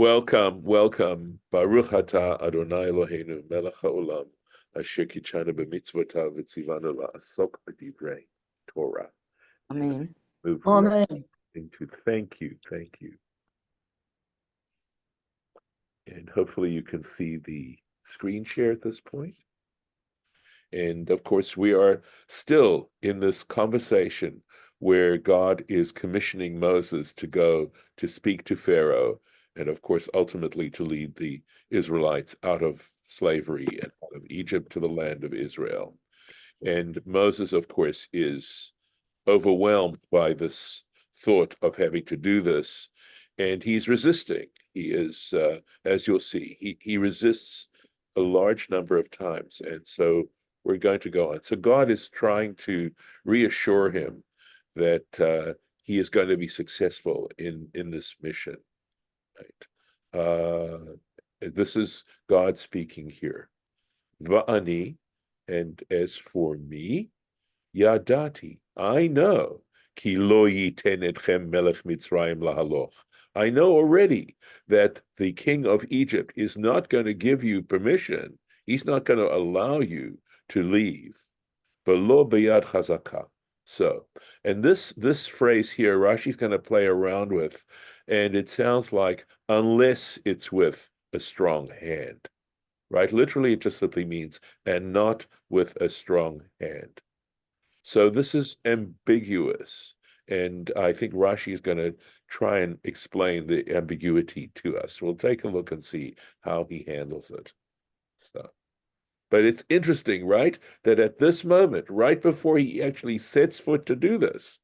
Welcome, welcome. Baruch atah Adonai Eloheinu melech haolam asher kitshanu b'mitzvotav v'tzivanu la'asok b'divrei Torah. Amen. Move Amen. right into thank you. And hopefully you can see the screen share at this point. And of course, we are still in this conversation where God is commissioning Moses to go to speak to Pharaoh, and of course, ultimately to lead the Israelites out of slavery and out of Egypt to the land of Israel. And Moses, of course, is overwhelmed by this thought of having to do this, and he's resisting. He is, as you'll see, he resists a large number of times, and so we're going to go on. So God is trying to reassure him that he is going to be successful in this mission. Right? This is God speaking here. Va'ani, and as for me, Yadati, I know, ki lo yiten etchem melech Mitzrayim lahaloch. I know already that the king of Egypt is not going to give you permission. He's not going to allow you to leave. V'lo b'yad chazaka. So, and this phrase here, Rashi's going to play around with, and it sounds like unless it's with a strong hand, right? Literally, it just simply means and not with a strong hand. So this is ambiguous, and I think Rashi is going to try and explain the ambiguity to us. We'll take a look and see how he handles it. So, but it's interesting, right, that at this moment, right before he actually sets foot to do this,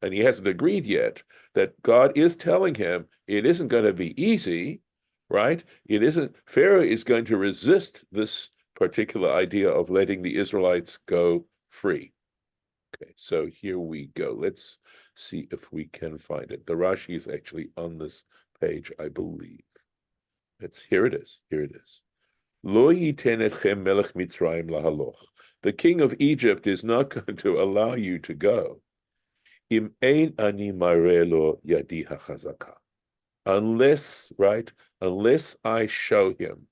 and he hasn't agreed yet, that God is telling him it isn't going to be easy, right? It isn't. Pharaoh is going to resist this particular idea of letting the Israelites go free. Okay, so here we go. Let's see if we can find it. The Rashi is actually on this page, I believe. Here it is. Lo yiten etchem melech Mitzrayim lahaloch. The king of Egypt is not going to allow you to go. Im ein ani mareh lo yadi hachazaka. Unless I show him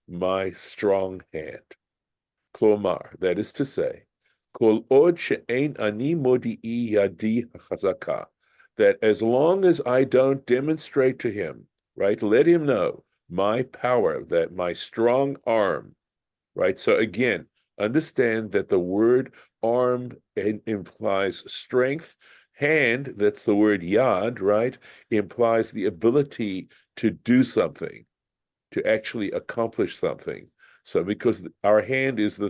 my strong hand. Klomar, that is to say, Kol od she'ein ani modi'i yadi hachazaka, that as long as I don't demonstrate to him, right, let him know my power, that my strong arm, right? So again, understand that the word arm implies strength. Hand, that's the word yad, right, implies the ability to do something, to actually accomplish something. So because our hand is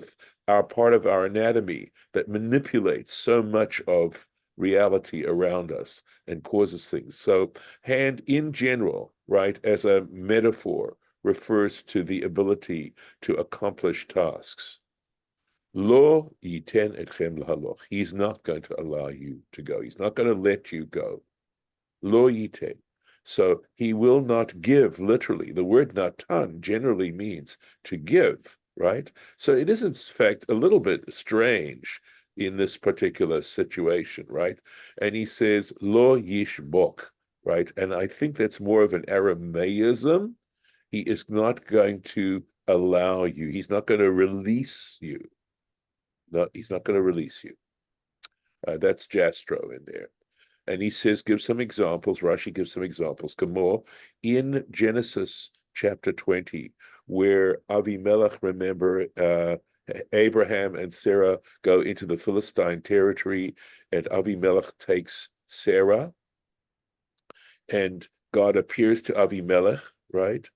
our part of our anatomy that manipulates so much of reality around us and causes things. So hand in general, right, as a metaphor, refers to the ability to accomplish tasks. Lo yiten etchem lahaloch. He's not going to allow you to go. He's not going to let you go. Lo yiten. So he will not give, literally. The word natan generally means to give, right? So it is, in fact, a little bit strange in this particular situation, right? And he says, lo yishbok, right? And I think that's more of an Aramaism. He is not going to allow you. He's not going to release you. No, he's not going to release you. That's Jastro in there. And he says, give some examples. Rashi gives some examples. Kamor, in Genesis chapter 20, where Avimelech, remember, Abraham and Sarah go into the Philistine territory, and Avimelech takes Sarah, and God appears to Avimelech, right,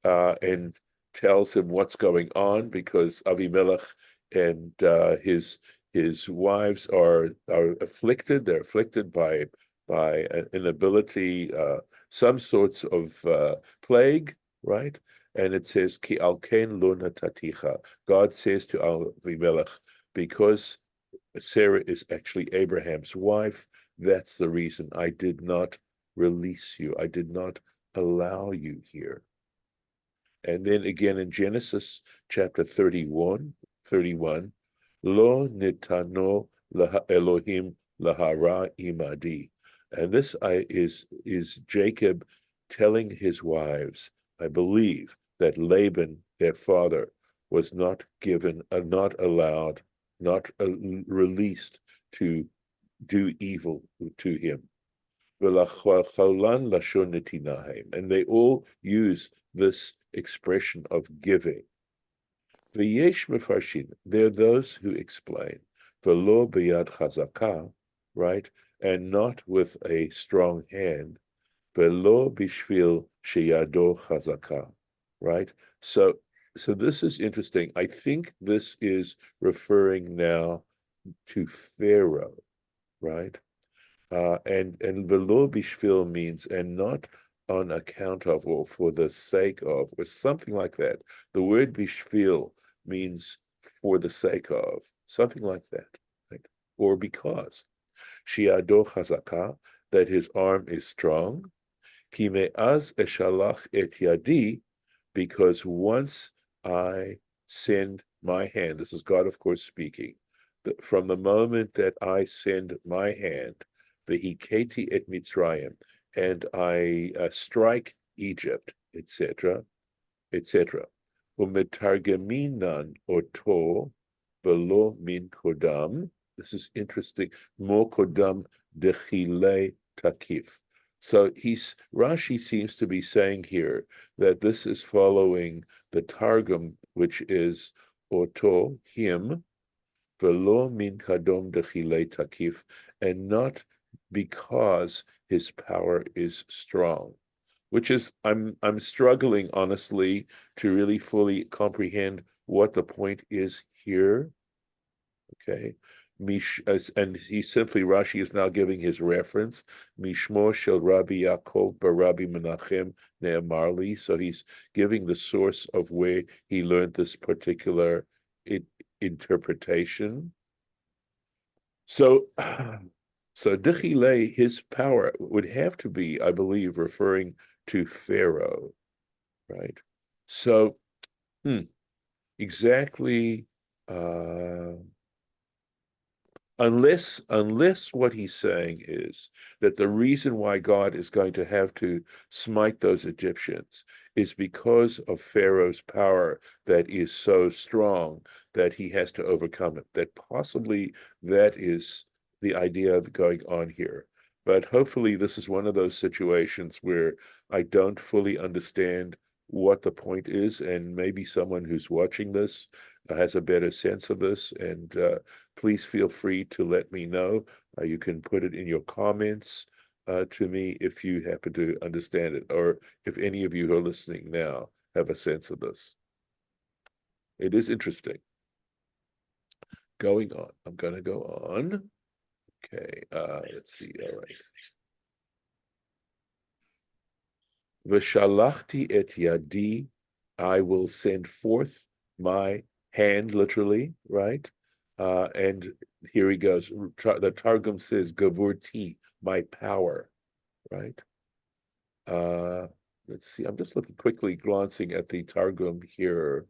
and tells him what's going on, because Avimelech and his wives are afflicted. They're afflicted by an inability, some sorts of plague, right? And it says, Ki alken lo nataticha. God says to Avimelech, because Sarah is actually Abraham's wife, that's the reason I did not release you. I did not allow you here. And then again in Genesis chapter 31, Lo nitano Elohim lahara imadi. And this is Jacob telling his wives, I believe that Laban, their father, was not given, not allowed, not released to do evil to him. And they all use this expression of giving. V'yesh mefarshin, there are those who explain, v'lo b'yad chazaka, right, and not with a strong hand, v'lo b'shvil sheyado chazaka, right? So this is interesting. I think this is referring now to Pharaoh, right? And v'lo b'shvil means, and not on account of, or for the sake of, or something like that. The word b'shvil means for the sake of, something like that, right? Or because. Shiado chazaka, that his arm is strong. Ki me'az eshalach et yadi, because once I send my hand, this is God, of course, speaking, from the moment that I send my hand, v'hiketi et Mitzrayim, and I strike Egypt, etc., etc. Umetargeminan oto velo min kodam. This is interesting. Mo kodam dechile takif. So Rashi seems to be saying here that this is following the Targum, which is oto, him, velo min kadom dechile takif, and not because his power is strong, which is, I'm struggling honestly to really fully comprehend what the point is here. Okay. And Rashi is now giving his reference, Mishmo shel Rabbi Yaakov bar Rabbi Menachem Ne'amarli. So he's giving the source of where he learned this particular interpretation. So Dechile, his power would have to be, I believe, referring to Pharaoh, right? So, exactly, unless what he's saying is that the reason why God is going to have to smite those Egyptians is because of Pharaoh's power that is so strong that he has to overcome it, that possibly that is the idea of going on here. But hopefully this is one of those situations where I don't fully understand what the point is, and maybe someone who's watching this has a better sense of this, and please feel free to let me know. You can put it in your comments to me if you happen to understand it, or if any of you who are listening now have a sense of this. It is interesting. Going on. I'm going to go on. Okay, let's see. All right. V'shalachti et yadi, I will send forth my hand, literally, right? And here he goes. The Targum says, Gavurti, my power, right? Let's see. I'm just looking quickly, glancing at the Targum here.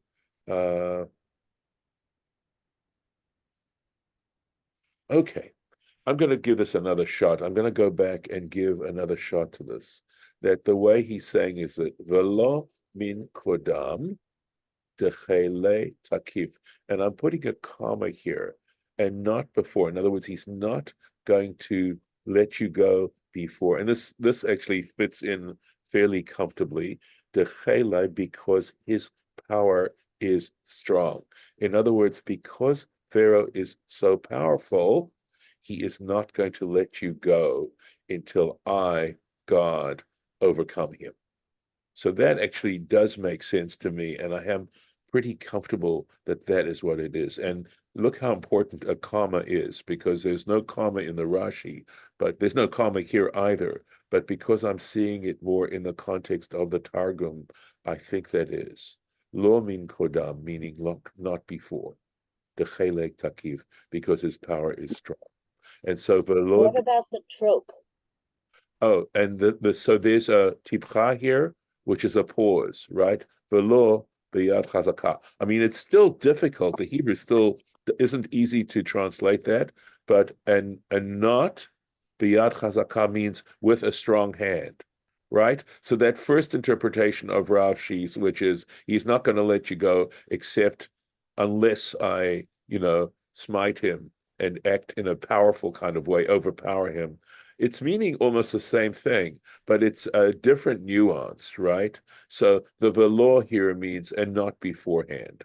Okay. I'm going to give this another shot. I'm going to go back and give another shot to this. That the way he's saying is that velo min kodam dechele takif. And I'm putting a comma here and not before. In other words, he's not going to let you go before. And this actually fits in fairly comfortably. Dechele, because his power is strong. In other words, because Pharaoh is so powerful, he is not going to let you go until I, God, overcome him. So that actually does make sense to me, and I am pretty comfortable that that is what it is. And look how important a comma is, because there's no comma in the Rashi, but there's no comma here either. But because I'm seeing it more in the context of the Targum, I think that is. Lo min kodam, meaning not before. Dechelek takiv, because his power is strong. And so what about the trope? Oh, and so there's a tipcha here, which is a pause, right? Velo b'yad chazaka. I mean, it's still difficult. The Hebrew still isn't easy to translate that, but and not b'yad chazaka means with a strong hand, right? So that first interpretation of Rashi's, which is he's not going to let you go except unless I, smite him and act in a powerful kind of way, overpower him. It's meaning almost the same thing, but it's a different nuance, right? So the velo here means and not beforehand.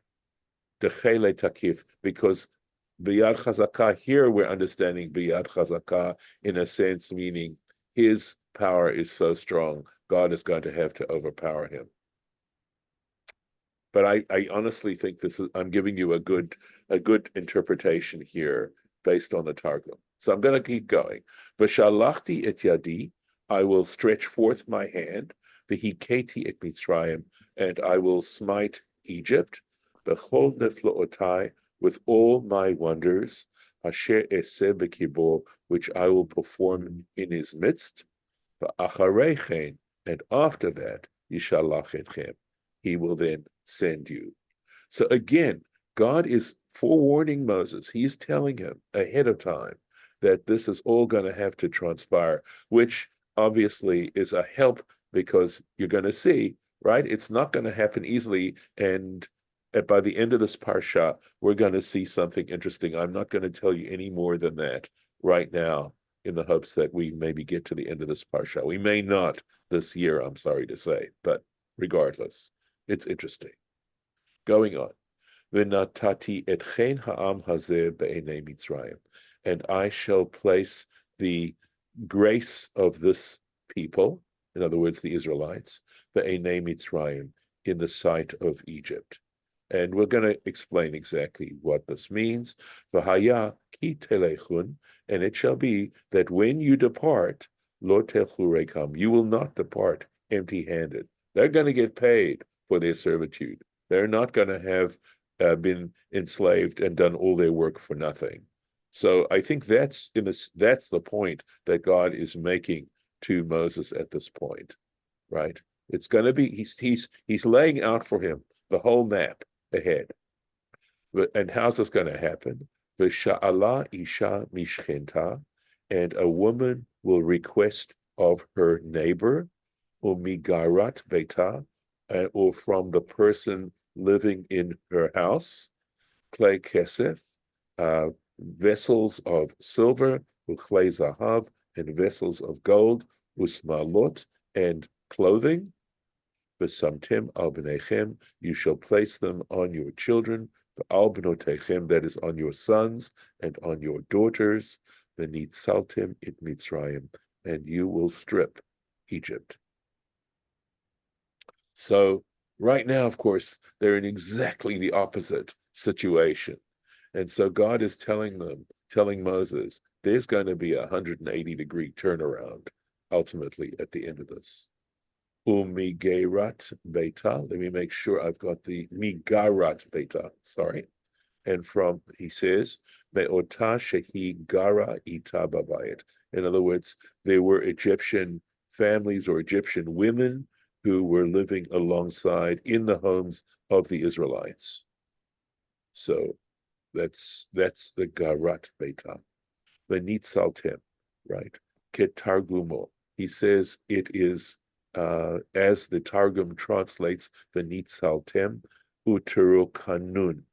Dechele takif, because biyad chazakah here we're understanding biyad chazakah in a sense meaning his power is so strong, God is going to have to overpower him. But I honestly think I'm giving you a good interpretation here based on the Targum. So I'm going to keep going. V'shalachti et yadi, I will stretch forth my hand. V'hiketi et Mitzrayim, and I will smite Egypt. B'chol neflootai, with all my wonders. Asher eseh b'kibor, which I will perform in his midst. V'achareichen, and after that, yishalach etchem, he will then send you. So again, God is forewarning Moses. He's telling him ahead of time that this is all going to have to transpire, which obviously is a help because you're going to see, right? It's not going to happen easily. And by the end of this Parsha, we're going to see something interesting. I'm not going to tell you any more than that right now in the hopes that we maybe get to the end of this Parsha. We may not this year, I'm sorry to say, but regardless, it's interesting. Going on. V'natati etchen ha'am hazeh be'enei Mitzrayim, and I shall place the grace of this people, in other words, the Israelites, be'enei Mitzrayim, in the sight of Egypt. And we're going to explain exactly what this means. V'haya ki telechun, and it shall be that when you depart, lo telchu rekam, you will not depart empty-handed. They're going to get paid for their servitude. They're not going to have been enslaved and done all their work for nothing. So I think that's the point that God is making to Moses at this point, right? It's going to be he's laying out for him the whole map ahead. And how's this going to happen? V'sha'ala isha mishchenta, and a woman will request of her neighbor, umigarat beta, or from the person living in her house, clay kesef, vessels of silver, uchlei zahav, and vessels of gold, usmalot, and clothing. V'samtem al b'nechem, you shall place them on your children, v'al b'notechem, that is on your sons and on your daughters, v'nitzaltem it Mitzrayim, and you will strip Egypt. So right now, of course, they're in exactly the opposite situation. And so God is telling Moses, there's going to be a 180-degree turnaround ultimately at the end of this. Umigerat beta, let me make sure I've got the migarat beta, sorry. And he says, me'ota shehi gara ita babayit. In other words, there were Egyptian families or Egyptian women who were living alongside in the homes of the Israelites. So that's the Garat Beta. V'nitzaltem, right? Ketargumo. He says it is, as the Targum translates, V'nitzaltem utero kanun.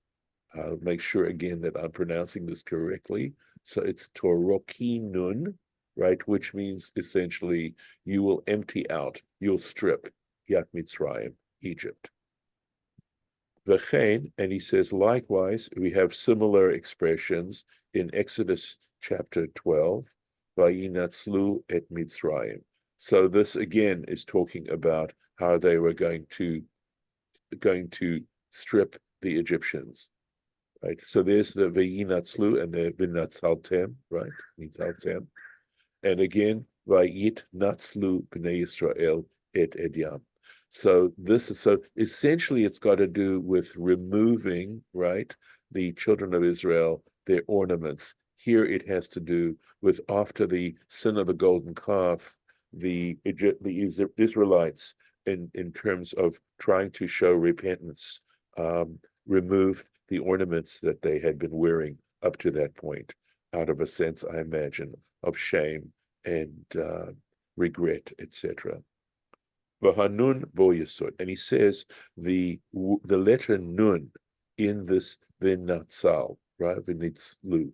Make sure again that I'm pronouncing this correctly. So it's torokinun, right? Which means essentially you will empty out, you'll strip Yat Mitzrayim, Egypt. V'chein, and he says likewise, we have similar expressions in Exodus chapter 12, Vayinatzlu et Mitzrayim. So this again is talking about how they were going to strip the Egyptians. Right, so there's the Vayinatzlu and the V'natzaltem, right? Nitzaltem, and again Vayit Natzlu b'nei Yisrael et Edyam. So essentially it's got to do with removing, right, the children of Israel, their ornaments. Here it has to do with after the sin of the golden calf, the Israelites, in terms of trying to show repentance, removed the ornaments that they had been wearing up to that point, out of a sense, I imagine, of shame and regret, etc. V'hanun bo yesod. And he says the letter nun in this v'natzal, right, v'nitzlu,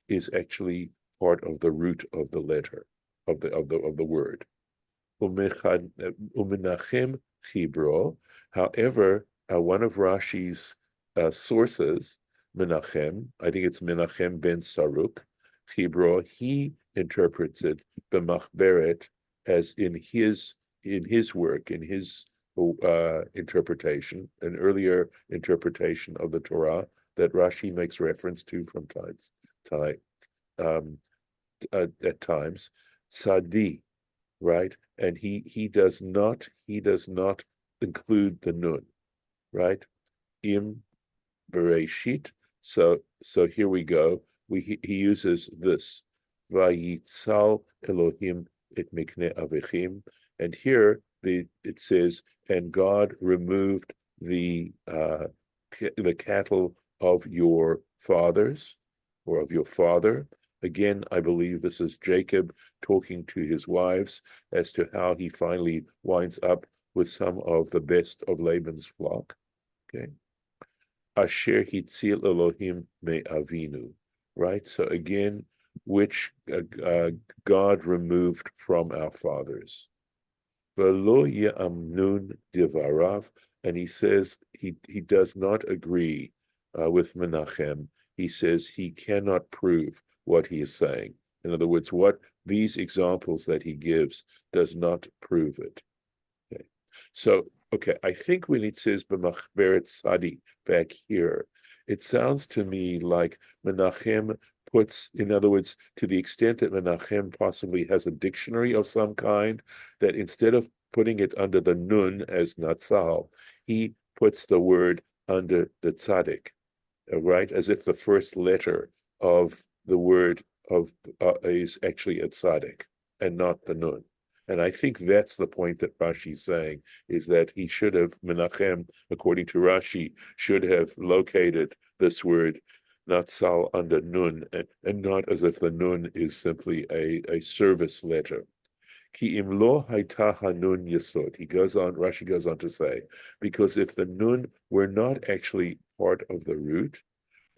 is actually part of the root of the letter of the word. Umenachem chibro. However, one of Rashi's sources, Menachem, I think it's Menachem ben Saruk, chibro, he interprets it b'machberet as in his work, in his interpretation, an earlier interpretation of the Torah that Rashi makes reference to from time um, at times, Sadi, right? And he does not include the nun, right? Im Bereshit. So here we go. He uses this Vayitzal Elohim et mikne avechim, and here it says, and God removed the cattle of your fathers, or of your father. Again, I believe this is Jacob talking to his wives as to how he finally winds up with some of the best of Laban's flock. Okay. Asher hitzil Elohim me avinu, right? So again, which God removed from our fathers. V'lo ye'amnun divarav, and he says he does not agree with Menachem. He says he cannot prove what he is saying. In other words, what these examples that he gives does not prove it. Okay. So, I think when it says b'machberet sadi back here, it sounds to me like Menachem puts, in other words, to the extent that Menachem possibly has a dictionary of some kind, that instead of putting it under the nun as natsal, he puts the word under the tzaddik, right? As if the first letter of the word of is actually a tzaddik and not the nun. And I think that's the point that Rashi's saying, is that he should have, Menachem, according to Rashi, should have located this word natsal under nun, and not as if the nun is simply a service letter. Ki im lo haita hanun yesod. Rashi goes on to say, because if the nun were not actually part of the root,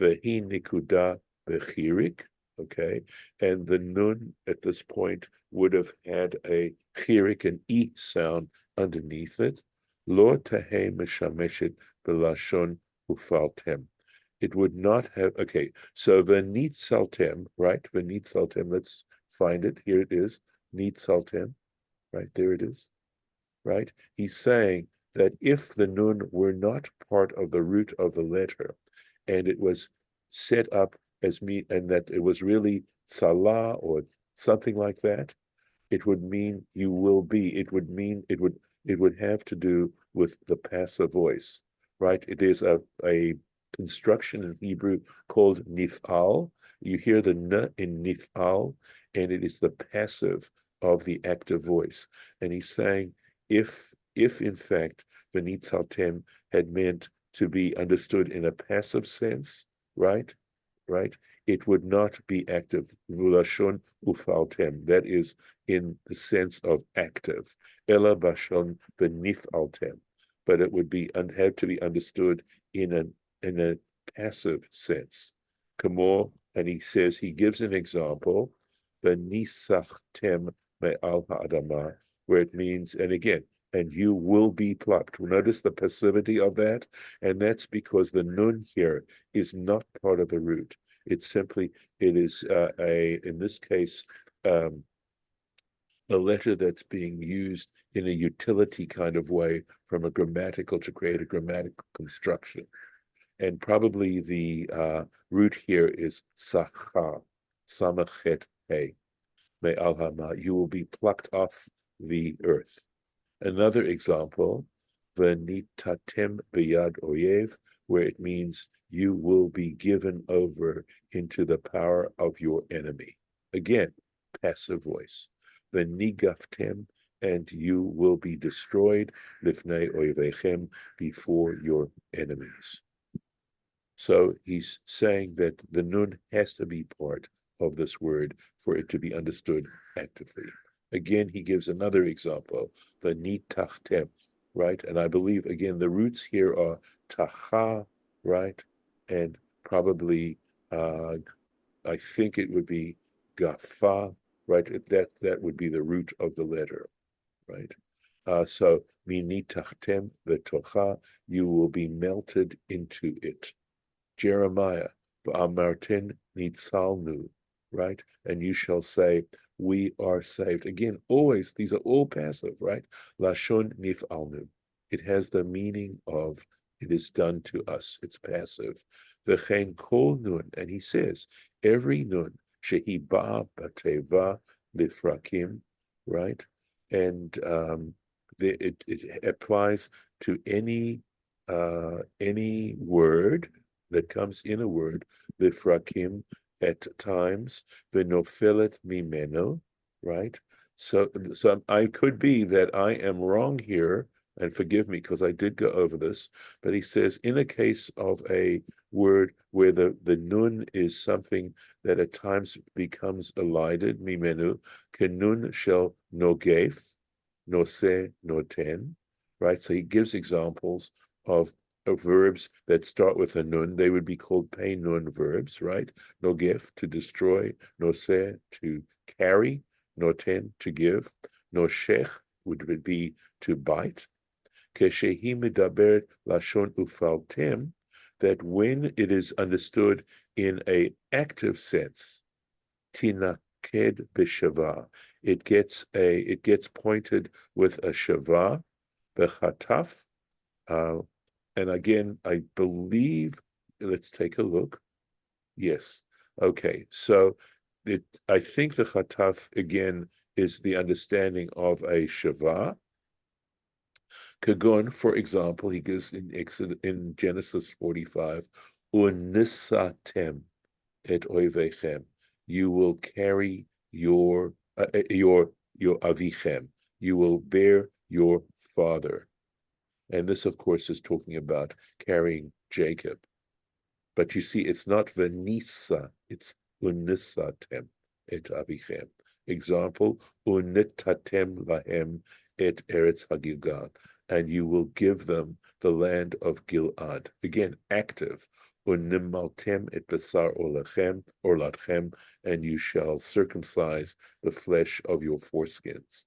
vehi nikuda bechirik, okay, and the nun at this point would have had a chirik, an e sound underneath it, lo tahe meshameshet belashon ufaltem. It would not have, okay, so v'nitzaltem, right, v'nitzaltem, let's find it, here it is, nitzaltem, right, there it is, right? He's saying that if the nun were not part of the root of the letter, and it was set up as me, and that it was really tzala or something like that, it would mean you will be. It would mean it would have to do with the passive voice, right? There's a construction in Hebrew called nif'al. You hear the n in nif'al, and it is the passive of the active voice. And he's saying, if in fact v'nitzaltem had meant to be understood in a passive sense, right? It would not be active. V'lashon ufaltem. That is in the sense of active. Ela bashon v'nifaltem. But it would have to be understood in a passive sense. Kamo, and he gives an example, v'nisachtem me'al ha'adama, where it means, and again, and you will be plucked. Notice the passivity of that, and that's because the nun here is not part of the root. It's simply, it is in this case, a letter that's being used in a utility kind of way to create a grammatical construction. And probably the root here is sacha, samachet he, me'al hama. You will be plucked off the earth. Another example, v'nitatem b'yad oyev, where it means you will be given over into the power of your enemy. Again, passive voice. V'nigaftem, and you will be destroyed, lifnei oyvechem, before your enemies. So he's saying that the nun has to be part of this word for it to be understood actively. Again, he gives another example, the nitachtem, right? And I believe, again, the roots here are tacha, right? And probably, I think it would be gafa, right? That would be the root of the letter, right? So, minitachtem v'tocha, you will be melted into it. Jeremiah, v'amarten nitzalnu, right? And you shall say, we are saved. Again, always, these are all passive, right? Lashon nif'alnu. It has the meaning of it is done to us. It's passive. V'chein kol nun, and he says, every nun, shehi ba bateva lifrakim, right? And it applies to any word that comes in a word, lifrakim, at times, v'nofelet mimeno, right? So I could be that I am wrong here, and forgive me because I did go over this, but he says in a case of a word where the nun is something that at times becomes elided, mimenu, kenun shel nogef, nose, noten, right? So he gives examples of verbs that start with a nun. They would be called pei nun verbs, right? Nogef, to destroy, noseh, to carry, noten, to give, noshech would be to bite, keshehi medaberet lashon ufaltem, that when it is understood in a active sense, tinaked b'shava, it gets pointed with a shava, bechataf, and again, I believe, let's take a look. Yes. Okay. So I think the chataf again is the understanding of a shava. Kagon, for example, he gives in Genesis 45, unisatem et oivechem. You will carry your avichem. You will bear your father. And this, of course, is talking about carrying Jacob. But you see, it's not venisa, it's unisatem et avichem. Example, unitatem lahem et eretz hagilgal, and you will give them the land of Gilad. Again, active. Unimaltem et basar orlatchem, and you shall circumcise the flesh of your foreskins.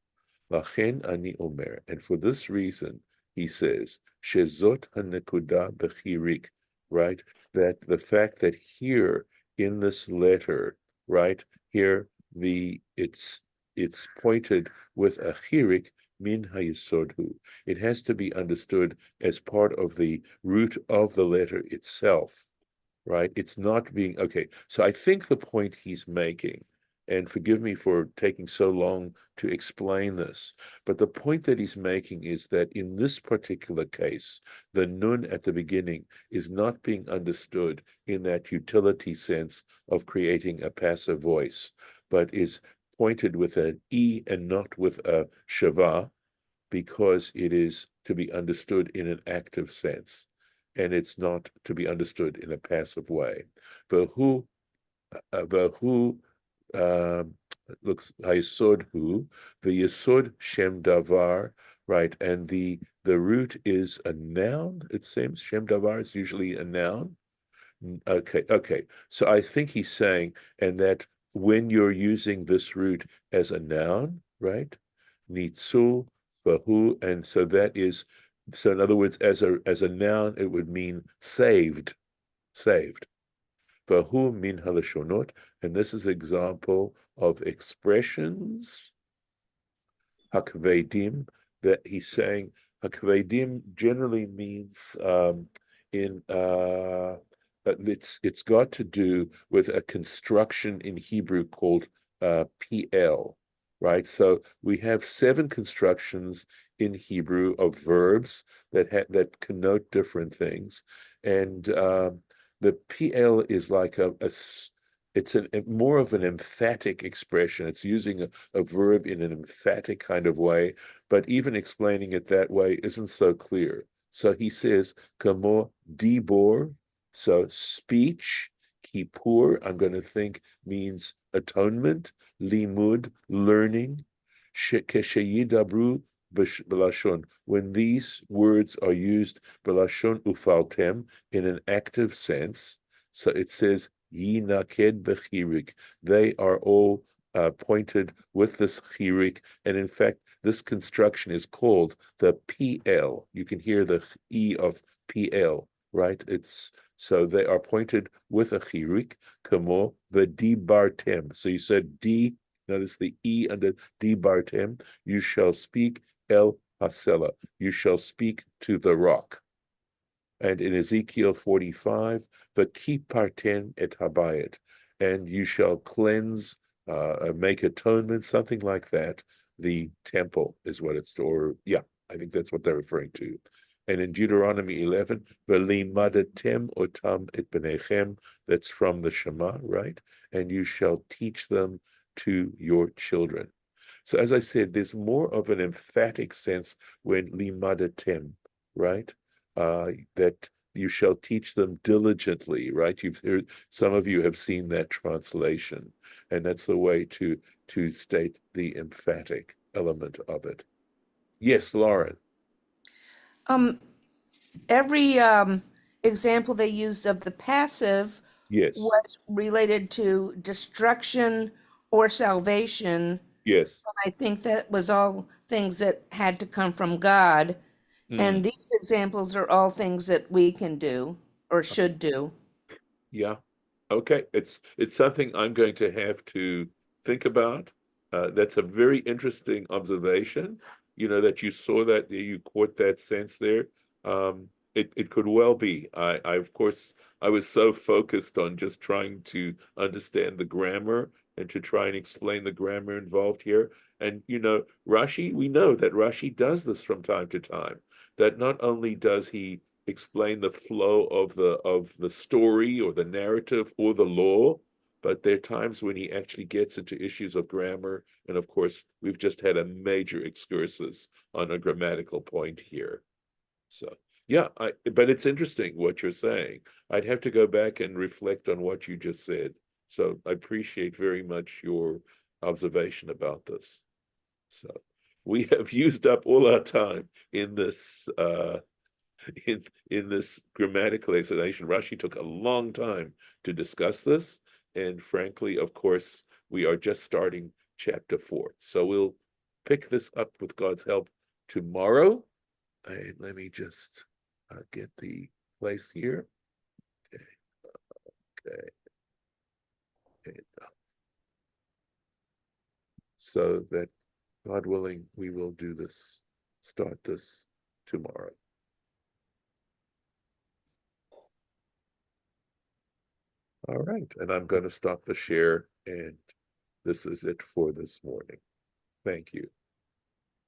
Lachen ani omer, and for this reason, he says, shezot hanekuda bechirik, right? That the fact that here in this letter, right, here it's pointed with a chirik min hayisodhu. It has to be understood as part of the root of the letter itself, right? It's not being okay. So I think the point he's making, and forgive me for taking so long to explain this, but the point that he's making is that in this particular case, the nun at the beginning is not being understood in that utility sense of creating a passive voice, but is pointed with an E and not with a shava, because it is to be understood in an active sense, and it's not to be understood in a passive way. Vahu looks Hayesod hu, the Yesod Shem Davar, right? And the root is a noun, it seems. Shem Davar is usually a noun. Okay. So I think he's saying, and that when you're using this root as a noun, right? Nitzu, Vahu, and so that is, so in other words, as a noun, it would mean saved, saved. Vahu min halashonot, and this is an example of expressions, hakvedim, that he's saying, hakvedim generally means it's got to do with a construction in Hebrew called PL, right? So we have 7 constructions in Hebrew of verbs that connote different things, and the PL is like it's more of an emphatic expression. It's using a verb in an emphatic kind of way, but even explaining it that way isn't so clear. So he says, kamo dibor, so speech, kippur, I'm going to think means atonement, limud, learning, Kesheyidabru b'lashon, when these words are used b'lashon ufaltem in an active sense, so it says yinaked b'chirik. They are all pointed with this chirik, and in fact, this construction is called the PL. You can hear the E of PL, right? It's so they are pointed with a chirik, kamo v'dibartem. So you said D. Notice the E under dibartem. You shall speak el hasela. You shall speak to the rock. And in Ezekiel 45, v'kiparten et habayit, and you shall cleanse, make atonement, something like that. The temple is what it's, or yeah, I think that's what they're referring to. And in Deuteronomy 11, v'limadatem otam et benechem, that's from the Shema, right? And you shall teach them to your children. So as I said, there's more of an emphatic sense when limadatem, right? That you shall teach them diligently, right? You've heard, some of you have seen that translation, and that's the way to state the emphatic element of it. Yes, Lauren. Every example they used of the passive Yes, was related to destruction or salvation. yes. I think that was all things that had to come from God. Mm. And these examples are all things that we can do or should do. Yeah. Okay. It's something I'm going to have to think about. That's a very interesting observation. You know, that you saw that, you caught that sense there. It could well be. I of course I was so focused on just trying to understand the grammar and to try and explain the grammar involved here. And you know, Rashi, we know that Rashi does this from time to time. That not only does he explain the flow of the story or the narrative or the law, but there are times when he actually gets into issues of grammar. And of course, we've just had a major excursus on a grammatical point here. So yeah, but it's interesting what you're saying. I'd have to go back and reflect on what you just said. So I appreciate very much your observation about this. So we have used up all our time in this in this grammatical explanation. Rashi took a long time to discuss this, and frankly, of course, we are just starting chapter 4. So we'll pick this up with God's help tomorrow. And let me just get the place here. Okay, okay. And, so that, God willing, we will do this, start this tomorrow. All right, and I'm going to stop the share, and this is it for this morning. Thank you.